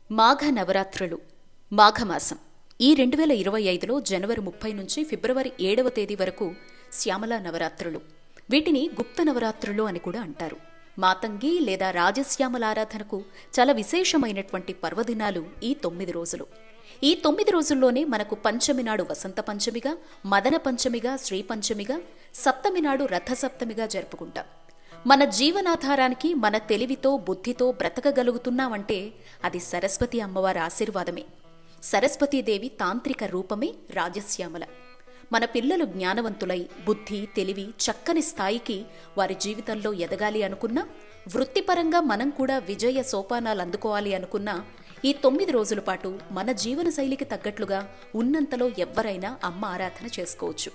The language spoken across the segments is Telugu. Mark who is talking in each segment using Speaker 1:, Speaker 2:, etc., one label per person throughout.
Speaker 1: మాఘ నవరాత్రులు మాఘమాసం ఈ 2025లో జనవరి 30 నుంచి ఫిబ్రవరి 7వ తేదీ వరకు శ్యామల నవరాత్రులు. వీటిని గుప్త నవరాత్రులు అని కూడా అంటారు. మాతంగి లేదా రాజశ్యామల ఆరాధనకు చాలా విశేషమైనటువంటి పర్వదినాలు ఈ 9 రోజులు. ఈ 9 రోజుల్లోనే మనకు పంచమి నాడు వసంత పంచమిగా, మదన పంచమిగా, శ్రీ పంచమిగా, సప్తమి నాడు రథసప్తమిగా జరుపుకుంటాం. మన జీవనాధారానికి మన తెలివితో బుద్ధితో బ్రతకగలుగుతున్నామంటే అది సరస్వతి అమ్మవారి ఆశీర్వాదమే. సరస్వతీదేవి తాంత్రిక రూపమే రాజశ్యామల. మన పిల్లలు జ్ఞానవంతులై బుద్ధి తెలివి చక్కని స్థాయికి వారి జీవితంలో ఎదగాలి అనుకున్నా, వృత్తిపరంగా మనం కూడా విజయ సోపానాలు అందుకోవాలి అనుకున్నా ఈ 9 రోజుల పాటు మన జీవన శైలికి తగ్గట్లుగా ఉన్నంతలో ఎవ్వరైనా అమ్మ ఆరాధన చేసుకోవచ్చు.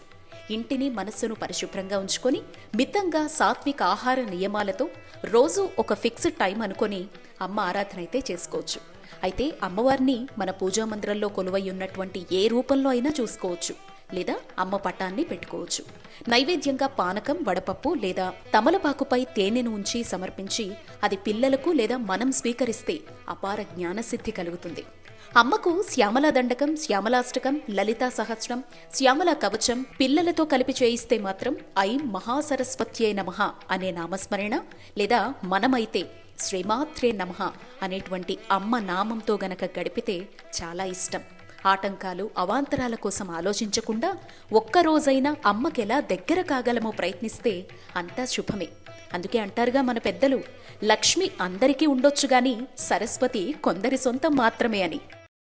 Speaker 1: ఇంటిని మనస్సును పరిశుభ్రంగా ఉంచుకొని మితంగా సాత్విక ఆహార నియమాలతో రోజు ఒక ఫిక్స్డ్ టైం అనుకొని అమ్మ ఆరాధన అయితే చేసుకోవచ్చు. అయితే అమ్మవారిని మన పూజా మందిరంలో కొలువై ఉన్నటువంటి ఏ రూపంలో అయినా చూసుకోవచ్చు, లేదా అమ్మ పటాన్ని పెట్టుకోవచ్చు. నైవేద్యంగా పానకం, వడపప్పు లేదా తమలపాకుపై తేనెను ఉంచి సమర్పించి అది పిల్లలకు లేదా మనం స్వీకరిస్తే అపార జ్ఞానసిద్ధి కలుగుతుంది. అమ్మకు శ్యామలా దండకం, శ్యామలాష్టకం, లలితా సహస్రం, శ్యామలా కవచం పిల్లలతో కలిపి చేయిస్తే మాత్రం ఐం మహాసరస్వత్యే నమః అనే నామస్మరణ, లేదా మనమైతే శ్రీమాత్రే నమః అనేటువంటి అమ్మ నామంతో గనక గడిపితే చాలా ఇష్టం. ఆటంకాలు అవాంతరాల కోసం ఆలోచించకుండా ఒక్కరోజైనా అమ్మకెలా దగ్గర కాగలమో ప్రయత్నిస్తే అంతా శుభమే. అందుకే అంటారుగా మన పెద్దలు, లక్ష్మి అందరికీ ఉండొచ్చు గాని సరస్వతి కొందరి సొంతం మాత్రమే అని.